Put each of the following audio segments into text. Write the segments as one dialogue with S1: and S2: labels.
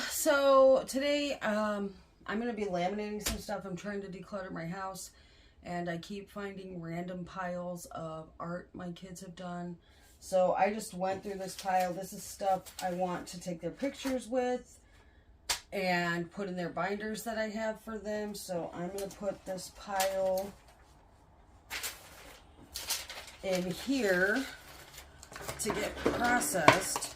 S1: So today I'm going to be laminating some stuff. I'm trying to declutter my house, and I keep finding random piles of art my kids have done. So I just went through this pile. This is stuff I want to take their pictures with and put in their binders that I have for them. So I'm going to put this pile in here to get processed.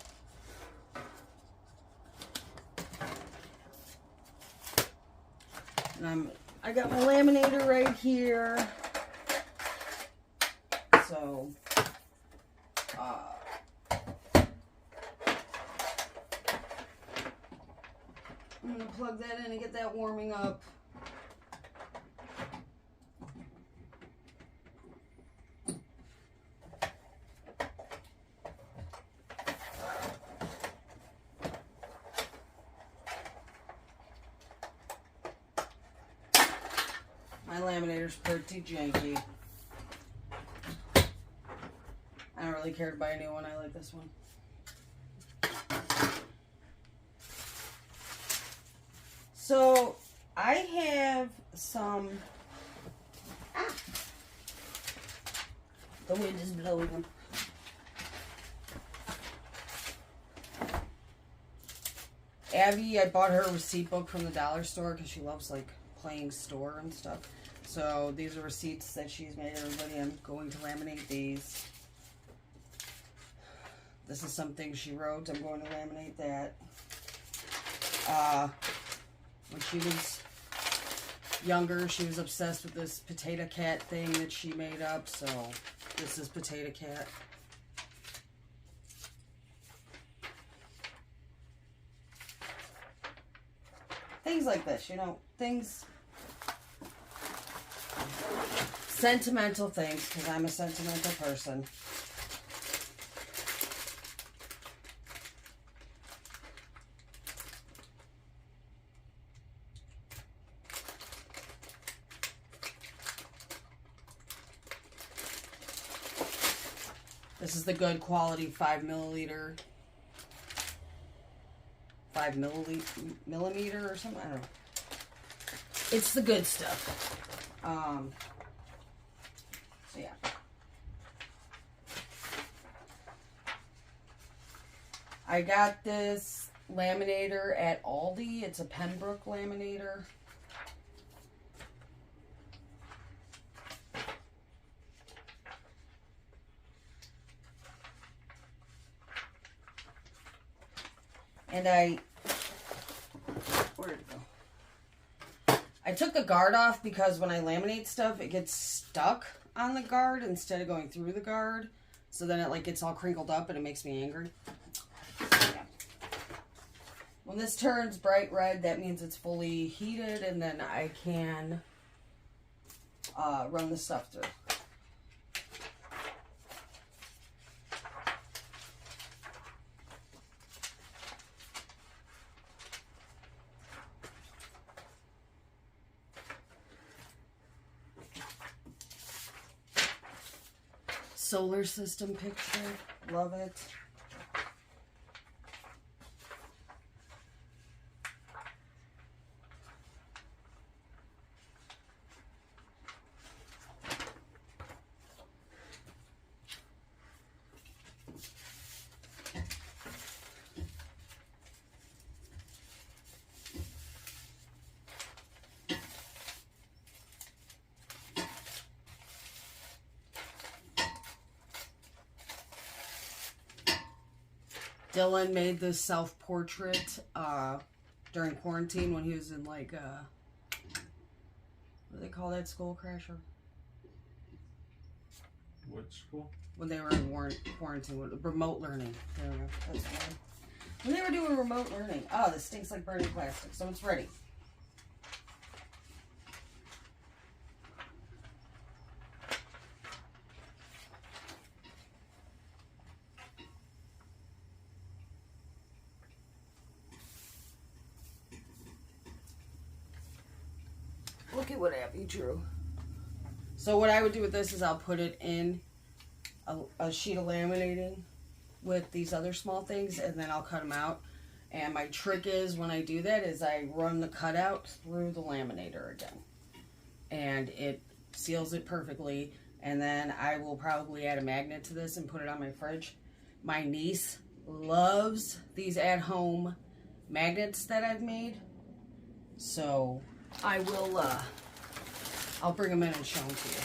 S1: And I got my laminator right here. So I'm going to plug that in and get that warming up. My laminator's pretty janky. I don't really care to buy a new one. I like this one. So I have some. The wind is blowing them. Abby, I bought her a receipt book from the dollar store because she loves like playing store and stuff. So these are receipts that she's made everybody. I'm going to laminate these. This is something she wrote. I'm going to laminate that. When she was younger, she was obsessed with this potato cat thing that she made up. So this is Potato Cat. Things like this, you know, things, sentimental things, because I'm a sentimental person. This is the good quality 5 millimeter or something. I don't know. It's the good stuff. So yeah. I got this laminator at Aldi. It's a Pembroke laminator. And where did it go? I took the guard off because when I laminate stuff, it gets stuck on the guard instead of going through the guard. So then it like gets all crinkled up and it makes me angry. Yeah. When this turns bright red, that means it's fully heated, and then I can run the stuff through. Solar system picture. Love it. Dylan made this self-portrait during quarantine when he was in like, what do they call that, school crasher?
S2: What school?
S1: When they were in quarantine, remote learning. There we go. That's fine. When they were doing remote learning. Oh, this stinks like burning plastic, so it's ready. Look at what Abby drew. So what I would do with this is I'll put it in a sheet of laminating with these other small things, and then I'll cut them out And my trick is when I do that is I run the cutout through the laminator again. And it seals it perfectly. And then I will probably add a magnet to this and put it on my fridge. My niece loves these at-home magnets that I've made. So I will, I'll bring them in and show them to you.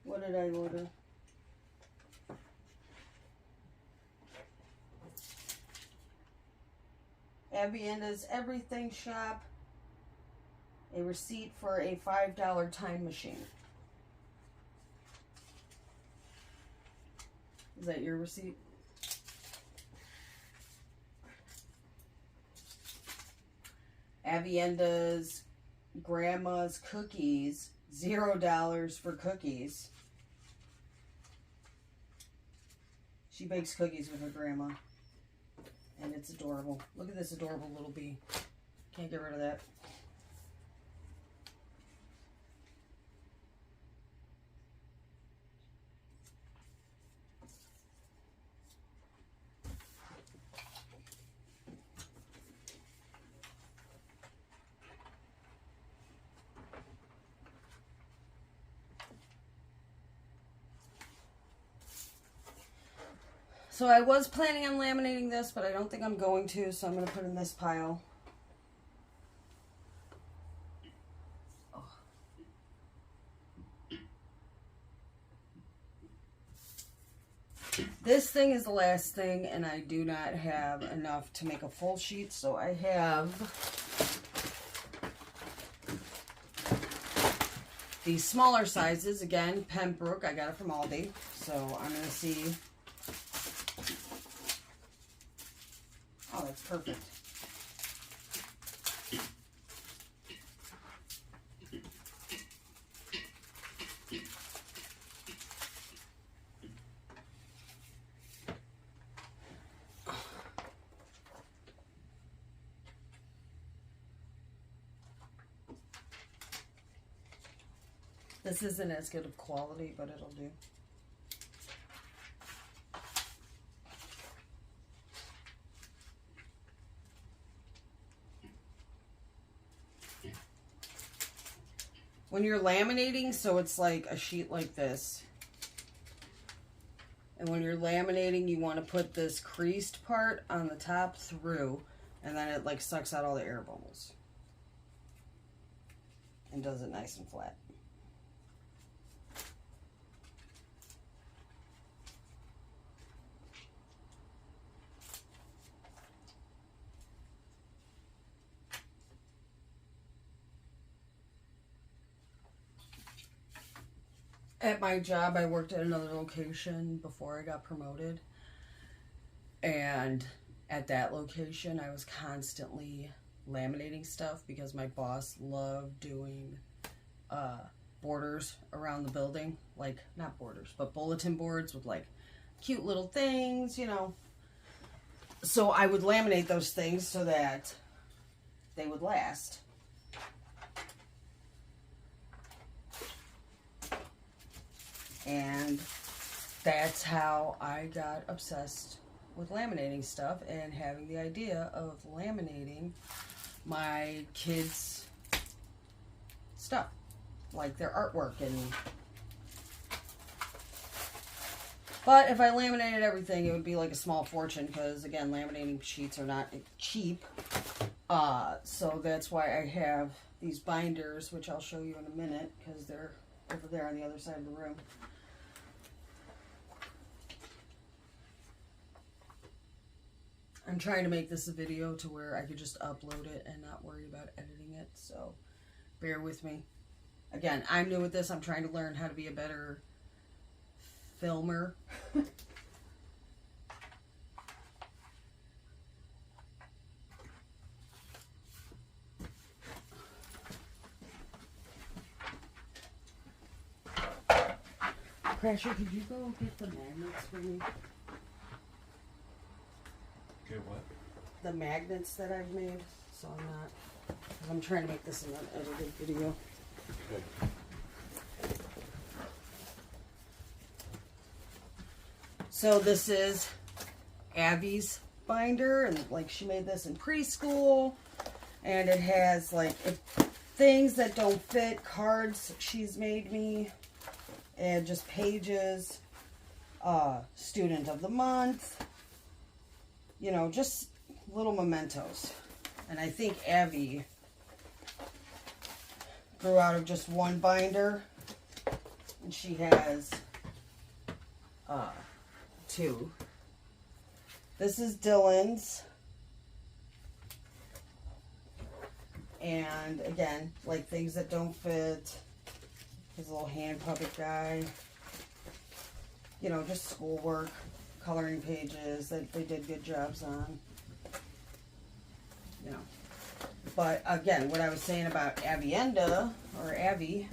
S1: What did I order? Avienda's Everything Shop. A receipt for a $5 time machine. Is that your receipt? Avienda's Grandma's Cookies. $0 for cookies. She bakes cookies with her grandma. And it's adorable. Look at this adorable little bee. Can't get rid of that. So I was planning on laminating this, but I don't think I'm going to, so I'm going to put it in this pile. Oh. This thing is the last thing, and I do not have enough to make a full sheet, so I have these smaller sizes. Again, Pembroke, I got it from Aldi, so I'm going to see. Oh, that's perfect. This isn't as good of quality, but it'll do. When you're laminating, so it's like a sheet like this. And when you're laminating, you want to put this creased part on the top through, and then it like sucks out all the air bubbles. And does it nice and flat. At my job, I worked at another location before I got promoted. And at that location, I was constantly laminating stuff because my boss loved doing borders around the building. Like, not borders, but bulletin boards with like cute little things, you know. So I would laminate those things so that they would last. And that's how I got obsessed with laminating stuff and having the idea of laminating my kids' stuff, like their artwork. But if I laminated everything, it would be like a small fortune because, again, laminating sheets are not cheap. So that's why I have these binders, which I'll show you in a minute because they're over there on the other side of the room. I'm trying to make this a video to where I could just upload it and not worry about editing it, so bear with me. Again, I'm new at this. I'm trying to learn how to be a better filmer. Crasher, could you go get the magnets for me?
S2: Get what?
S1: The magnets that I've made, so I'm trying to make this an unedited video.
S2: Okay.
S1: So this is Abby's binder, and like she made this in preschool, and it has like things that don't fit, cards she's made me, and just pages, student of the month, you know, just little mementos. And I think Abby grew out of just one binder, and she has two. This is Dylan's, and again, like things that don't fit, his little hand puppet guy, you know, just schoolwork, coloring pages that they did good jobs on, you know. But again, what I was saying about Avienda, or Abby,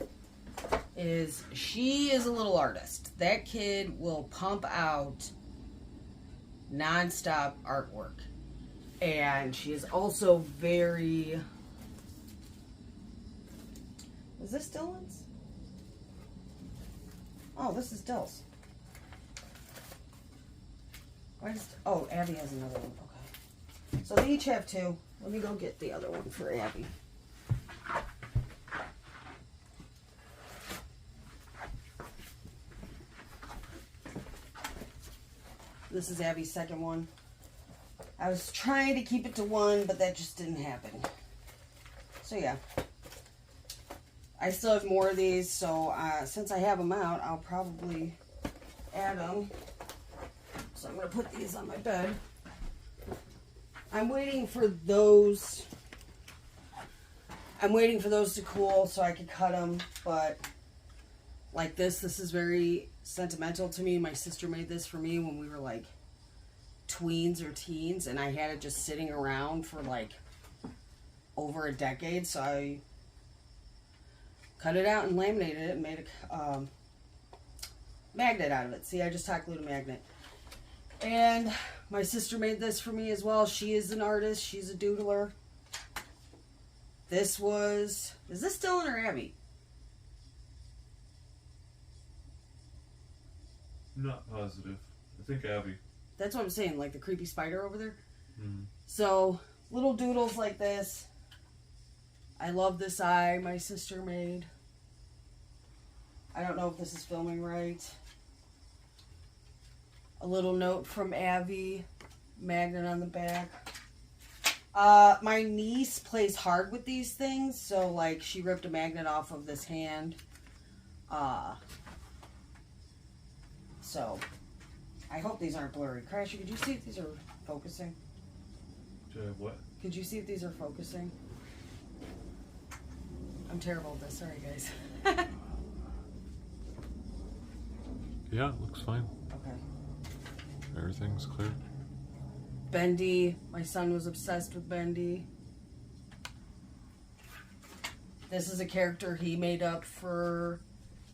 S1: is she is a little artist. That kid will pump out non-stop artwork. And she is also very... Is this Dylan's? Oh, this is Dill's. Why does... Oh, Abby has another one. Okay. So they each have two. Let me go get the other one for Abby. This is Abby's second one. I was trying to keep it to one, but that just didn't happen. So yeah. I still have more of these, so since I have them out, I'll probably add them. So I'm going to put these on my bed. I'm waiting for those. I'm waiting for those to cool so I can cut them, but like this is very sentimental to me. My sister made this for me when we were like tweens or teens, and I had it just sitting around for like over a decade, so I cut it out and laminated it and made a magnet out of it. See, I just hot glued a magnet. And my sister made this for me as well. She is an artist. She's a doodler. This was... Is this Dylan or Abby?
S2: Not positive. I think Abby.
S1: That's what I'm saying, like the creepy spider over there.
S2: Mm-hmm.
S1: So, little doodles like this. I love this eye my sister made. I don't know if this is filming right. A little note from Abby. Magnet on the back. My niece plays hard with these things, so like she ripped a magnet off of this hand. So I hope these aren't blurry. Crasher, could you see if these are focusing?
S2: What?
S1: Could you see if these are focusing? I'm terrible at this. Sorry, guys.
S2: Yeah, it looks fine.
S1: Okay.
S2: Everything's clear.
S1: Bendy. My son was obsessed with Bendy. This is a character he made up for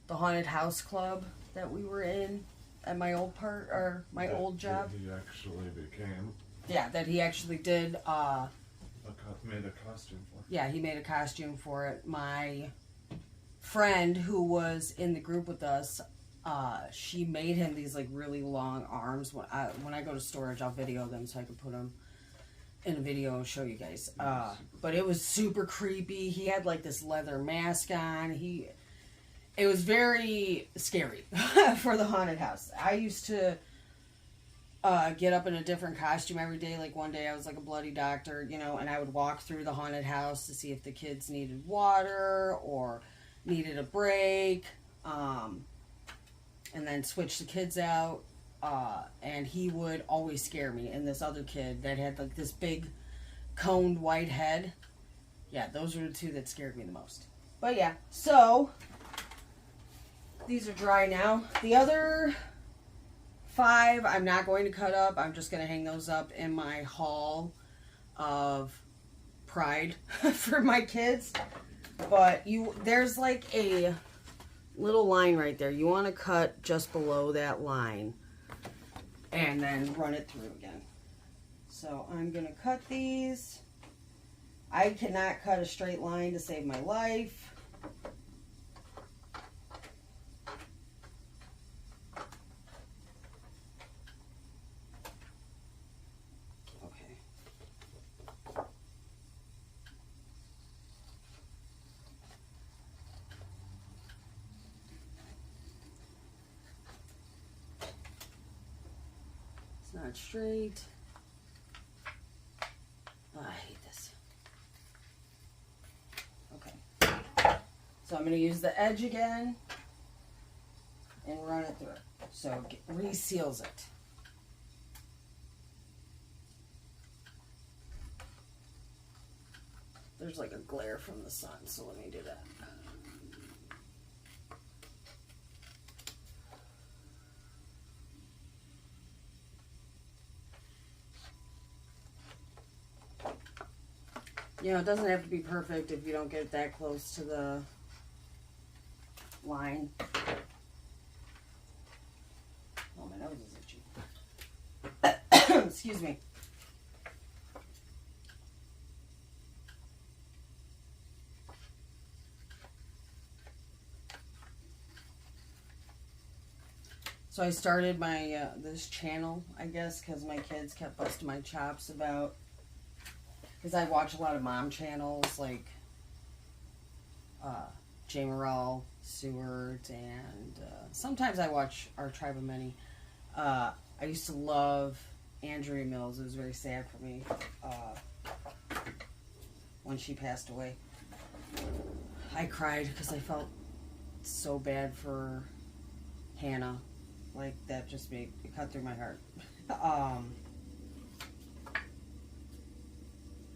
S1: the haunted house club that we were in at my old old job.
S2: That he actually became.
S1: Yeah, that he actually did.
S2: Made a costume for.
S1: Yeah, he made a costume for it. My friend who was in the group with us, she made him these like really long arms. When I go to storage, I'll video them so I can put them in a video and show you guys. But it was super creepy. He had like this leather mask on. It was very scary for the haunted house. I used to get up in a different costume every day. Like one day I was like a bloody doctor, you know, and I would walk through the haunted house to see if the kids needed water or needed a break. And then switch the kids out. And he would always scare me. And this other kid that had like this big coned white head. Yeah, those were the two that scared me the most. But yeah, so these are dry now. The other 5 I'm not going to cut up. I'm just going to hang those up in my hall of pride for my kids. But there's like a little line right there. You want to cut just below that line and then run it through again. So I'm going to cut these. I cannot cut a straight line to save my life. Not straight. Oh, I hate this. Okay. So I'm going to use the edge again and run it through. So it reseals it. There's like a glare from the sun, so let me do that. You know, it doesn't have to be perfect if you don't get that close to the line. Oh, my nose is itchy. Excuse me. So I started my this channel, I guess, because my kids kept busting my chops about. Because I watch a lot of mom channels like J. Morrell, Seward, and sometimes I watch Our Tribe of Many. I used to love Andrea Mills. It was very sad for me when she passed away. I cried because I felt so bad for Hannah. Like, that just made it cut through my heart.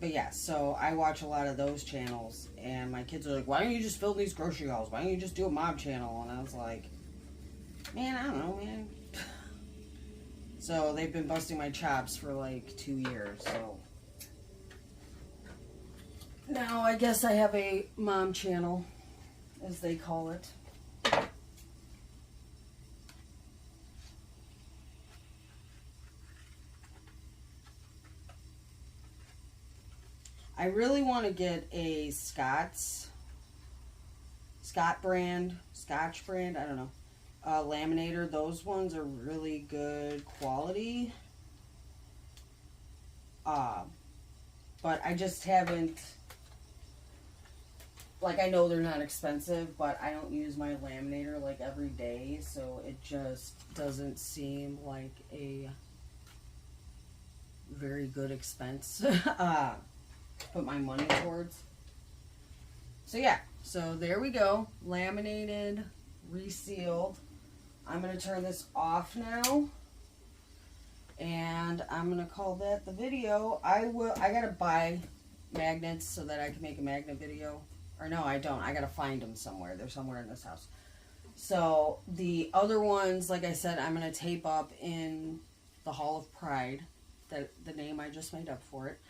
S1: But yeah, so I watch a lot of those channels, and my kids are like, why don't you just film these grocery hauls? Why don't you just do a mom channel? And I was like, man, I don't know, man. So they've been busting my chops for like 2 years, so now I guess I have a mom channel, as they call it. I really want to get a Scotch brand, I don't know, laminator. Those ones are really good quality. But I just haven't, like, I know they're not expensive, but I don't use my laminator like every day, so it just doesn't seem like a very good expense. Put my money towards. So yeah, so there we go, laminated, resealed. I'm going to turn this off now, and I'm going to call that the video. I got to buy magnets so that I can make a magnet video. Or no, I don't. I got to find them somewhere. They're somewhere in this house. So the other ones, like I said, I'm going to tape up in the Hall of Pride, the name I just made up for it.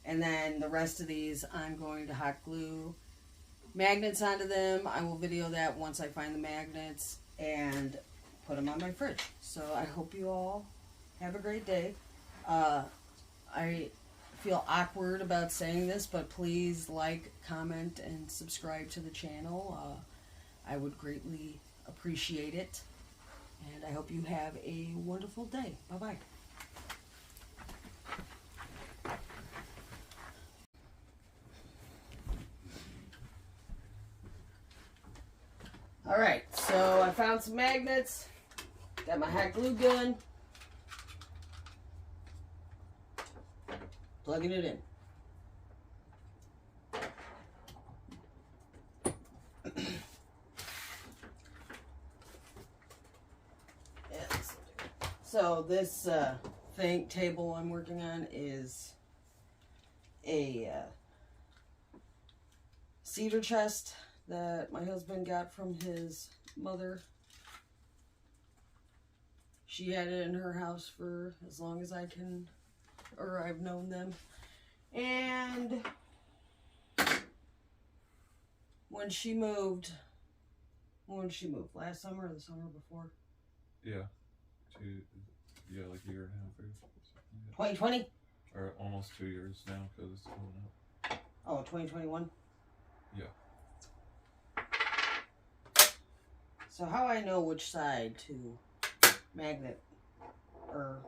S1: And then the rest of these, I'm going to hot glue magnets onto them. I will video that once I find the magnets and put them on my fridge. So I hope you all have a great day. I feel awkward about saying this, but please like, comment, and subscribe to the channel. I would greatly appreciate it. And I hope you have a wonderful day. Bye-bye. Alright, so I found some magnets, got my hot glue gun, plugging it in. So this table I'm working on is a cedar chest that my husband got from his mother. She had it in her house for as long as I've known them. And when she moved, When did she move? Last summer or the summer before?
S2: Yeah. Like a year and a half ago.
S1: 2020?
S2: Or almost 2 years now because it's coming up.
S1: Oh, 2021?
S2: Yeah.
S1: So how I know which side to magnet or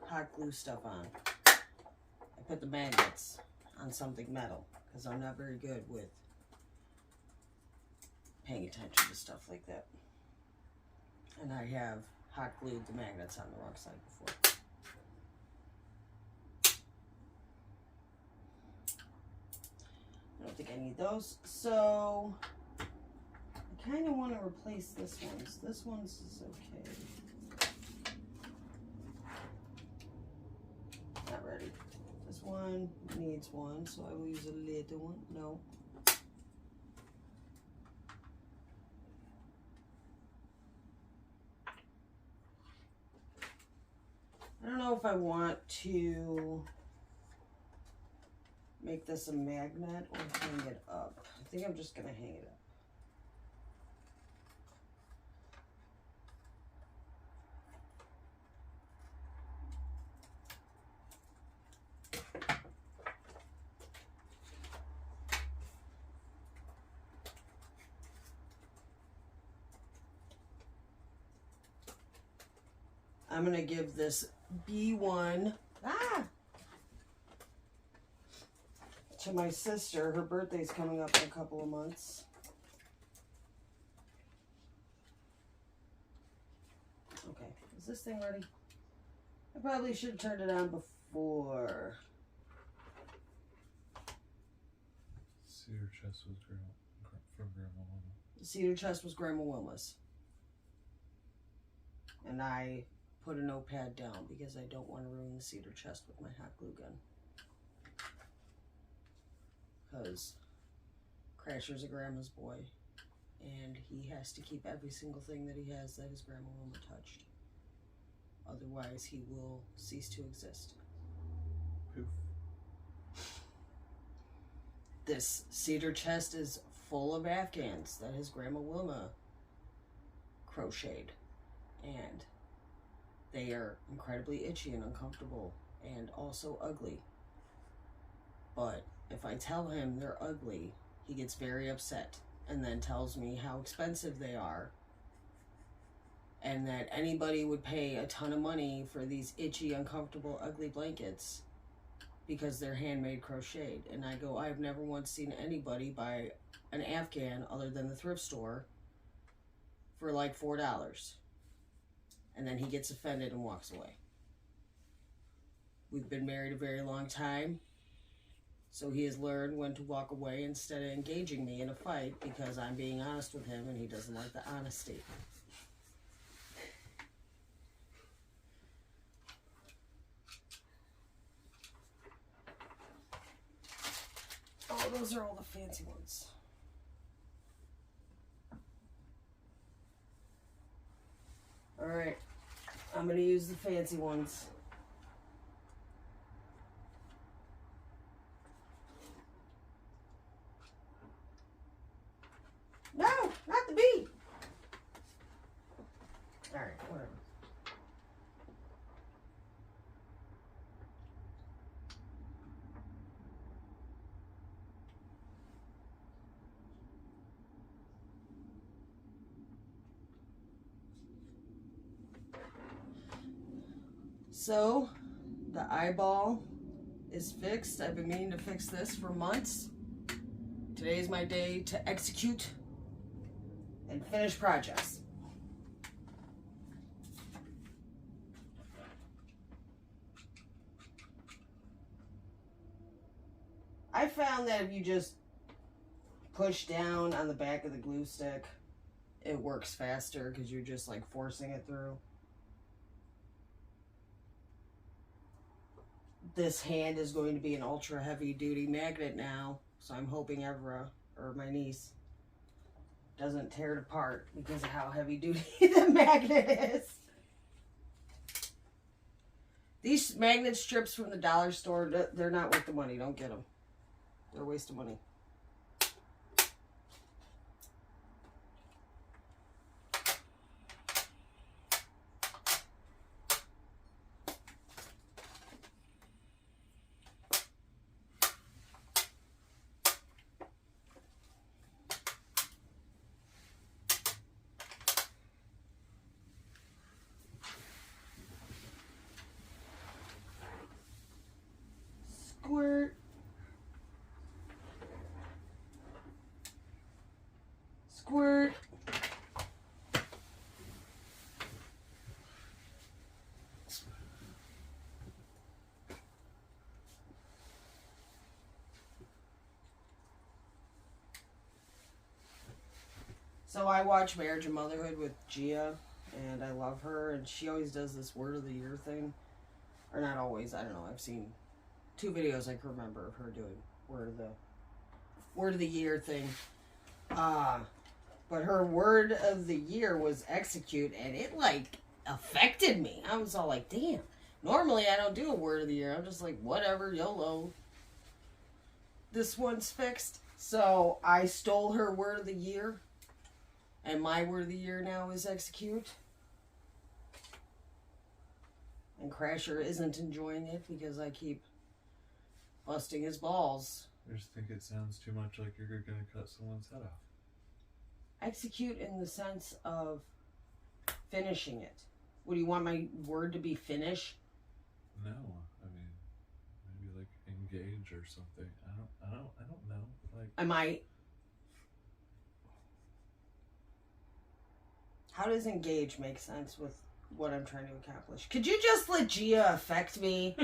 S1: hot glue stuff on, I put the magnets on something metal because I'm not very good with paying attention to stuff like that. And I have hot glued the magnets on the wrong side before. I don't think I need those. So I kind of want to replace this one. So this one's is okay. Not ready. This one needs one, so I will use a little one. No. I don't know if I want to make this a magnet or hang it up. I think I'm just going to hang it up. I'm going to give this B1 to my sister. Her birthday's coming up in a couple of months. Okay, is this thing ready? I probably should have turned it on before.
S2: Cedar chest was from Grandma Wilma.
S1: The cedar chest was Grandma Wilma's. And I put a notepad down because I don't want to ruin the cedar chest with my hot glue gun. Because Crasher's a grandma's boy, and he has to keep every single thing that he has that his Grandma Wilma touched. Otherwise, he will cease to exist.
S2: Poof.
S1: This cedar chest is full of Afghans that his Grandma Wilma crocheted, and they are incredibly itchy and uncomfortable and also ugly. But if I tell him they're ugly, he gets very upset and then tells me how expensive they are and that anybody would pay a ton of money for these itchy, uncomfortable, ugly blankets because they're handmade crocheted. And I go, I've never once seen anybody buy an Afghan other than the thrift store for like $4. And then he gets offended and walks away. We've been married a very long time, so he has learned when to walk away instead of engaging me in a fight because I'm being honest with him and he doesn't like the honesty. Oh, those are all the fancy ones. All right, I'm going to use the fancy ones. No, not the bee. All right, whatever. So, the eyeball is fixed. I've been meaning to fix this for months. Today is my day to execute and finish projects. I found that if you just push down on the back of the glue stick, it works faster because you're just like forcing it through. This hand is going to be an ultra heavy duty magnet now, so I'm hoping Evra, or my niece, doesn't tear it apart because of how heavy duty the magnet is. These magnet strips from the dollar store, they're not worth the money. Don't get them. They're a waste of money. So I watch Marriage and Motherhood with Gia, and I love her, and she always does this word of the year thing. Or not always, I don't know. I've seen 2 videos I can remember of her doing word of the year thing. But her word of the year was execute, and it like affected me. I was all like, damn. Normally I don't do a word of the year. I'm just like, whatever, YOLO. This one's fixed. So I stole her word of the year. And my word of the year now is execute. And Crasher isn't enjoying it because I keep busting his balls.
S2: I just think it sounds too much like you're going to cut someone's head off.
S1: Execute in the sense of finishing it. What do you want my word to be? Finish?
S2: No, I mean, maybe like engage or something. I don't know. Like,
S1: Am I? How does engage make sense with what I'm trying to accomplish? Could you just let Gia affect me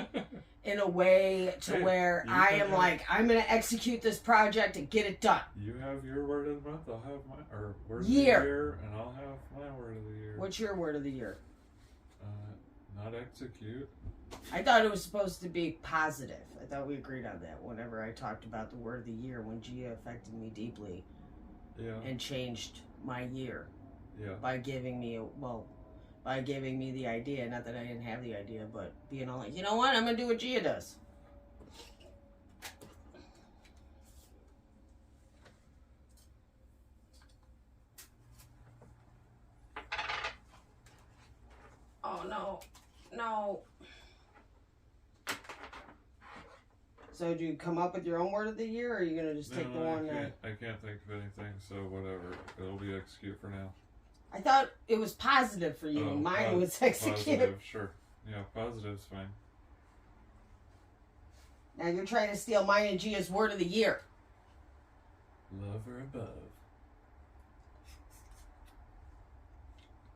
S1: in a way to where I am like, I'm going to execute this project and get it done?
S2: You have your word of the month, I'll have my, or word of the year, and I'll have my word of the year.
S1: What's your word of the year?
S2: Not execute.
S1: I thought it was supposed to be positive. I thought we agreed on that whenever I talked about the word of the year when Gia affected me deeply.
S2: Yeah.
S1: And changed my year.
S2: Yeah.
S1: By giving me the idea. Not that I didn't have the idea, but being all like, you know what? I'm going to do what Gia does. Oh, no. No. So do you come up with your own word of the year, or are you going to just take the one that...
S2: I can't think of anything, so whatever. It'll be execute for now.
S1: I thought it was positive for you, and mine was execute.
S2: Positive, sure. Yeah, positive's fine.
S1: Now you're trying to steal mine and Gia's word of the year.
S2: Love or above.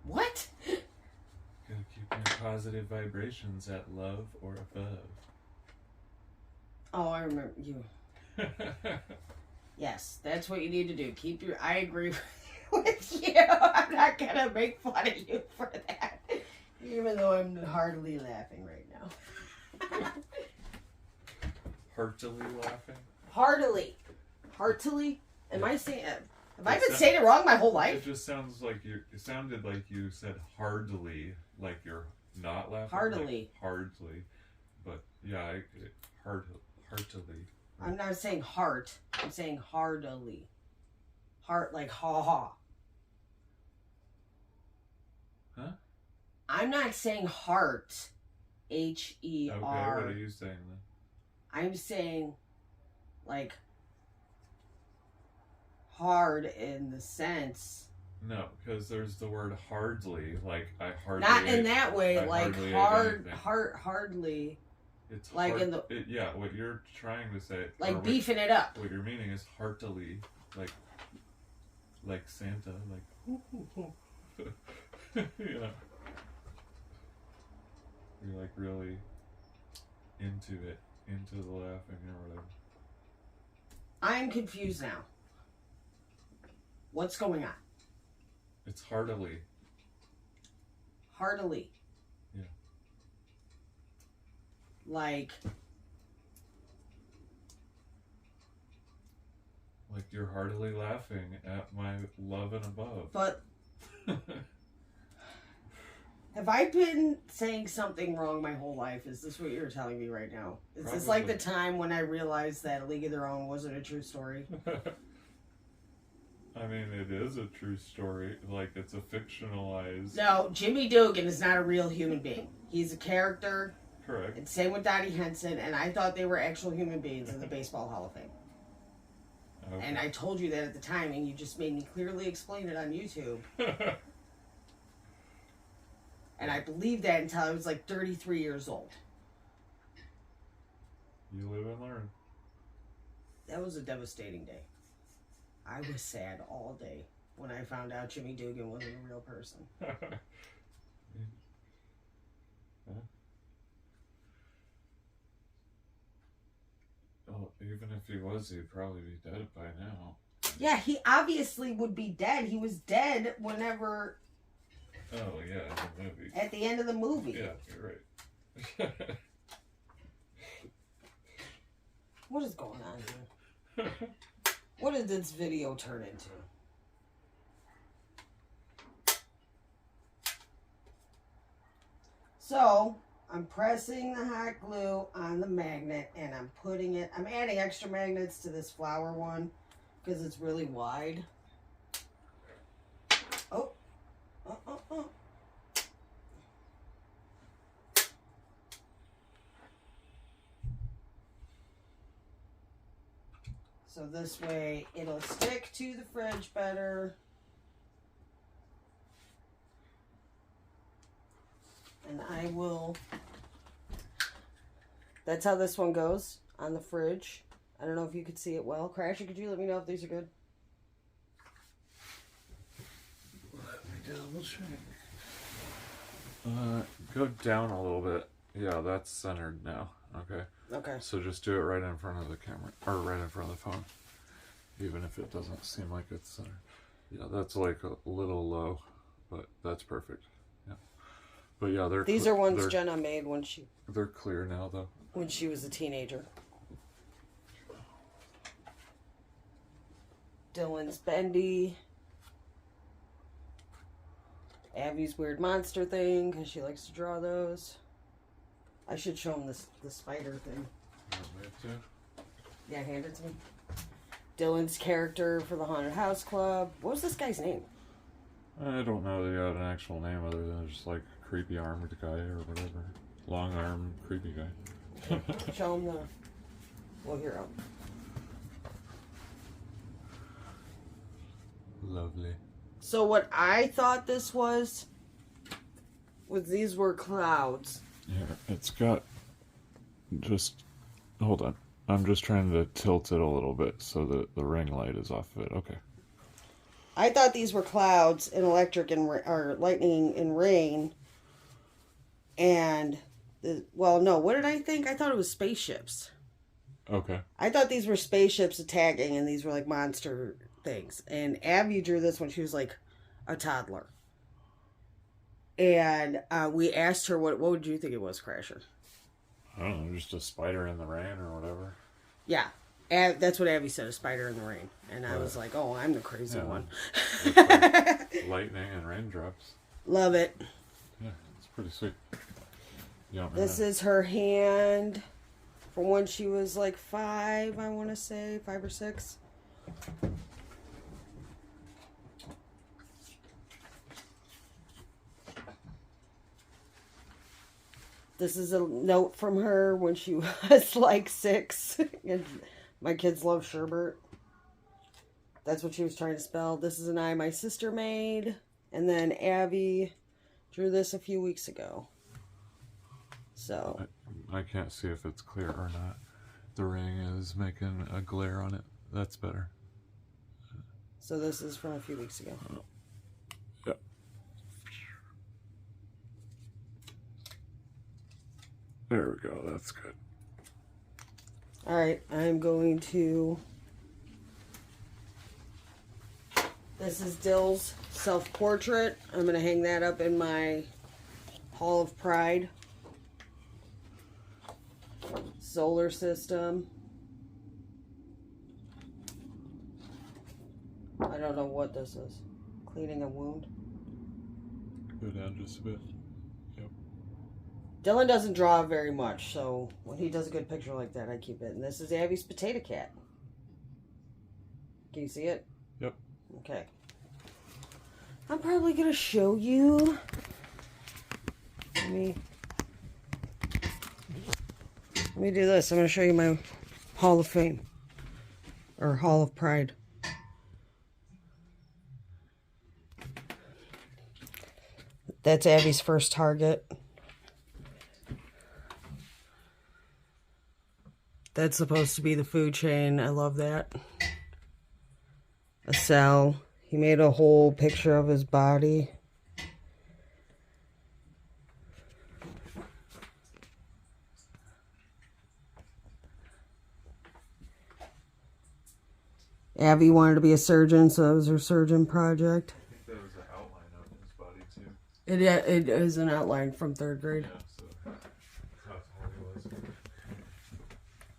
S1: What?
S2: Gotta keep your positive vibrations at love or above.
S1: Oh, I remember you. Yes, that's what you need to do. I agree with you. I'm not gonna make fun of you for that. Even though I'm heartily laughing right now.
S2: Heartily laughing?
S1: Heartily? Am I saying it? Have I been saying it wrong my whole life?
S2: It just sounds like it sounded like you said hardly, like you're not laughing.
S1: Heartily.
S2: Like hardly. But yeah, heartily.
S1: I'm not saying heart. I'm saying heartily. Heart like ha-ha.
S2: Huh?
S1: I'm not saying heart. H-E-R.
S2: Okay, what are you saying then?
S1: I'm saying like hard in the sense.
S2: No, because there's the word hardly, like I hardly.
S1: Not in that way, like hardly.
S2: It's
S1: like
S2: hard,
S1: in the
S2: yeah. What you're trying to say,
S1: like beefing it up.
S2: What you're meaning is heartily, like Santa, like you know. You're like really into it, into the laughing or whatever.
S1: I'm confused now. What's going on?
S2: It's heartily.
S1: Heartily.
S2: Yeah.
S1: Like
S2: you're heartily laughing at my love and above.
S1: But have I been saying something wrong my whole life? Is this what you're telling me right now? Is
S2: Probably.
S1: This like the time when I realized that A League of Their Own wasn't a true story?
S2: I mean, it is a true story. Like, it's a fictionalized...
S1: No, Jimmy Dugan is not a real human being. He's a character.
S2: Correct.
S1: And same with Dottie Henson, and I thought they were actual human beings in the Baseball Hall of Fame. Okay. And I told you that at the time, and you just made me clearly explain it on YouTube. And I believed that until I was like 33 years old.
S2: You live and learn.
S1: That was a devastating day. I was sad all day when I found out Jimmy Dugan wasn't a real person.
S2: Huh? Well, even if he was, he'd probably be dead by now.
S1: Yeah, he obviously would be dead. He was dead whenever...
S2: Oh, yeah, in the movie.
S1: At the end of the movie.
S2: Yeah, you're right.
S1: What is going on here? What did this video turn into? So, I'm pressing the hot glue on the magnet and I'm putting it... I'm adding extra magnets to this flower one because it's really wide. Oh. Oh. So this way it'll stick to the fridge better. And I will... That's how this one goes on the fridge. I don't know if you could see it well. Crasher, could you let me know if these are good?
S2: Let me double check. Go down a little bit. Yeah, that's centered now. Okay.
S1: Okay.
S2: So just do it right in front of the camera, or right in front of the phone, even if it doesn't seem like it's centered. Yeah, that's like a little low, but that's perfect. Yeah. But yeah,
S1: these are ones Jenna made when she...
S2: They're clear now, though.
S1: When she was a teenager. Dylan's bendy. Abby's weird monster thing, because she likes to draw those. I should show him the spider thing. Yeah, hand it to me. Dylan's character for the Haunted House Club. What was this guy's name?
S2: I don't know that he had an actual name other than just like creepy armored guy or whatever. Long arm creepy guy.
S1: Show him the... Well, here,
S2: Lovely.
S1: So what I thought this was these were clouds.
S2: Yeah, it's got just... Hold on. I'm just trying to tilt it a little bit so that the ring light is off of it. Okay.
S1: I thought these were clouds and electric and or lightning and rain. And, well, no, what did I think? I thought it was spaceships.
S2: Okay.
S1: I thought these were spaceships attacking and these were like monster things. And Abby drew this when she was like a toddler. And we asked her, what would you think it was, Crasher?
S2: I don't know, just a spider in the rain or whatever.
S1: Yeah. That's what Abby said, a spider in the rain. And I was like, oh, I'm the crazy one.
S2: Like lightning and raindrops.
S1: Love it.
S2: Yeah, it's pretty sweet.
S1: This is her hand from when she was like 5, I want to say, 5 or 6. This is a note from her when she was like 6. And my kids love sherbet. That's what she was trying to spell. This is an eye my sister made. And then Abby drew this a few weeks ago. So
S2: I can't see if it's clear or not. The ring is making a glare on it. That's better.
S1: So this is from a few weeks ago.
S2: Yeah. There we go. That's good.
S1: All right, I'm going to... This is Dill's self-portrait. I'm going to hang that up in my Hall of Pride. Solar system. I don't know what this is. Cleaning a wound.
S2: Go down just a bit. Yep.
S1: Dylan doesn't draw very much, so when he does a good picture like that, I keep it. And this is Abby's potato cat. Can you see it?
S2: Yep.
S1: Okay. I'm probably going to show you. Let me do this. I'm going to show you my Hall of Fame. Or Hall of Pride. That's Abby's first target. That's supposed to be the food chain. I love that. A cell. He made a whole picture of his body. Abby wanted to be a surgeon, so that was her surgeon project.
S2: I think that was an outline of his body too.
S1: It is an outline from 3rd grade.
S2: Yeah, so that's how he was.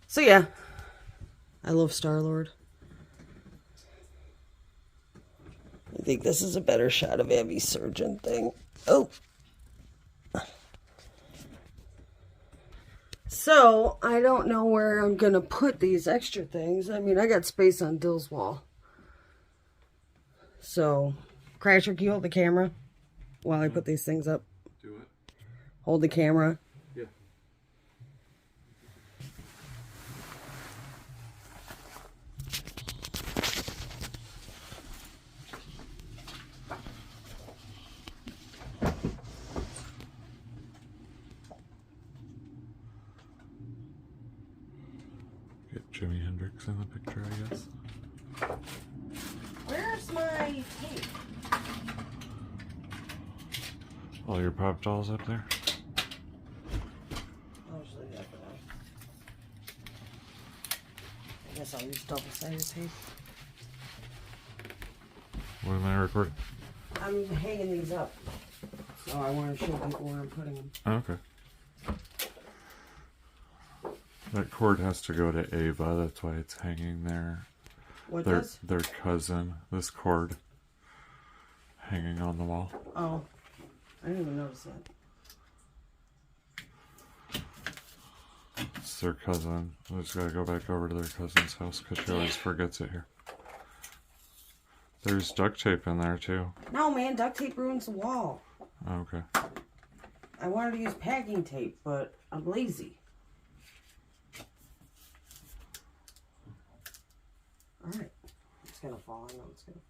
S1: So yeah, I love Star-Lord. I think this is a better shot of Abby's surgeon thing. Oh. So, I don't know where I'm going to put these extra things. I mean, I got space on Dill's wall. So, Crasher, can you hold the camera while I put these things up?
S2: Do it.
S1: Hold the camera.
S2: Yeah. Get Jimi Hendrix in the picture, I guess.
S1: Where's my tape?
S2: All your pop dolls up there?
S1: I'll just leave that for now. I guess I'll use double-sided tape.
S2: What am I recording?
S1: I'm hanging these up. So I want to show people where I'm putting them.
S2: Okay. That cord has to go to Ava, that's why it's hanging there.
S1: What
S2: Their
S1: does?
S2: their cousin, this cord hanging on the wall.
S1: Oh. I didn't even notice that.
S2: It's their cousin. I just gotta go back over to their cousin's house because she always forgets it here. There's duct tape in there too.
S1: No, man, duct tape ruins the wall.
S2: Okay.
S1: I wanted to use packing tape, but I'm lazy. Alright. It's gonna fall. I know it's gonna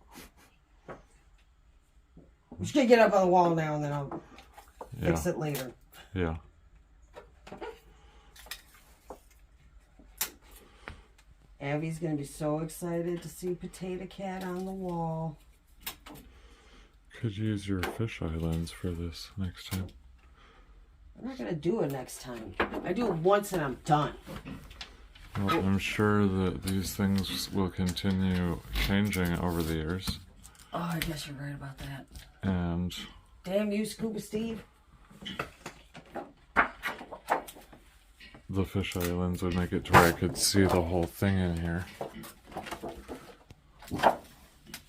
S1: fall. I'm just gonna get up on the wall now and then I'll fix it later.
S2: Yeah.
S1: Abby's gonna be so excited to see Potato Cat on the wall.
S2: Could use your fisheye lens for this next time.
S1: I'm not gonna do it next time. I do it once and I'm done.
S2: Well, I'm sure that these things will continue changing over the years.
S1: Oh, I guess you're right about that.
S2: And
S1: Damn you, Scuba Steve.
S2: the fisheye lens would make it to where I could see the whole thing in here.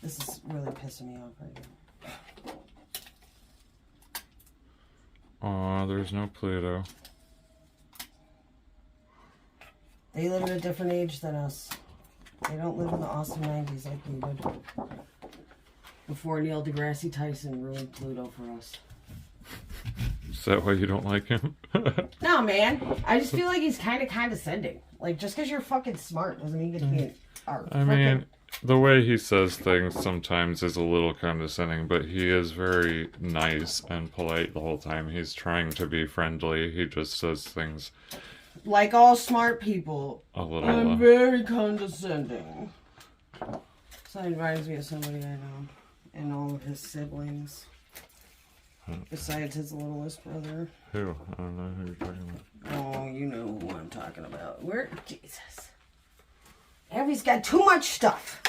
S1: This is really pissing me off right now.
S2: Aw, there's no Play-Doh.
S1: They live in a different age than us. They don't live in the awesome 90s like we did. Before Neil deGrasse Tyson ruined Pluto for us.
S2: Is that why you don't like him?
S1: No, man. I just feel like he's kind of condescending. Like, just because you're fucking smart doesn't mean you get to be an art.
S2: I mean, the way he says things sometimes is a little condescending, but he is very nice and polite the whole time. He's trying to be friendly. He just says things
S1: like all smart people,
S2: a little...
S1: I'm very condescending. So it reminds me of somebody I know. And all of his siblings. Besides his littlest brother.
S2: Who? I don't know who you're talking about.
S1: Oh, you know who I'm talking about. Where? Jesus. Abby's got too much stuff.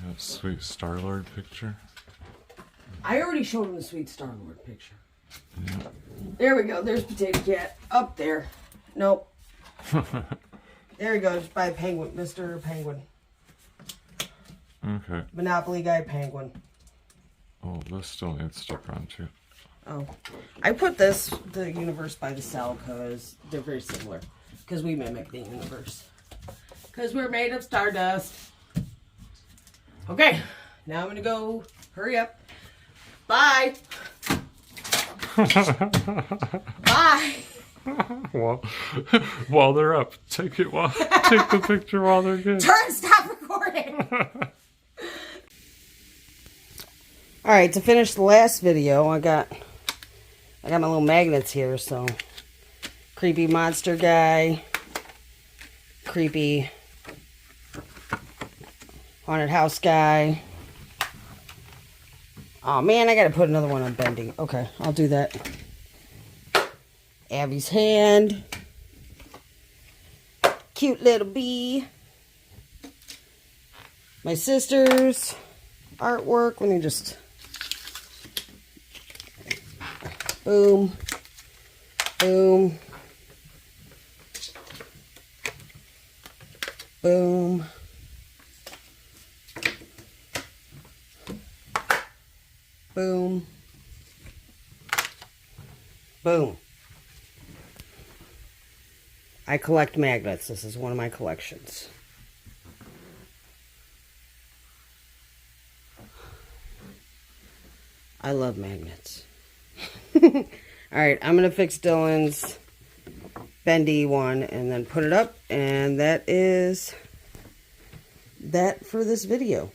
S2: That sweet Star-Lord picture.
S1: I already showed him the sweet Star-Lord picture.
S2: Yeah.
S1: There we go. There's Potato Cat. Up there. Nope. There he goes. By Penguin. Mr. Penguin.
S2: Okay.
S1: Monopoly guy Penguin.
S2: Oh, this still needs stuck on too.
S1: Oh. I put the universe by the cell because they're very similar. Because we mimic the universe. Because we're made of stardust. Okay. Now I'm going to go. Hurry up. Bye. Bye.
S2: Well, while they're up, take the picture while they're good.
S1: Stop recording. All right, to finish the last video, I got my little magnets here. So, creepy monster guy, creepy haunted house guy. Oh man, I gotta put another one on bending. Okay, I'll do that. Abby's hand. Cute little bee. my sister's artwork. Let me just... Boom. Boom. Boom. Boom. Boom. I collect magnets. This is one of my collections. I love magnets. Alright, I'm going to fix Dylan's bendy one and then put it up. And that is that for this video.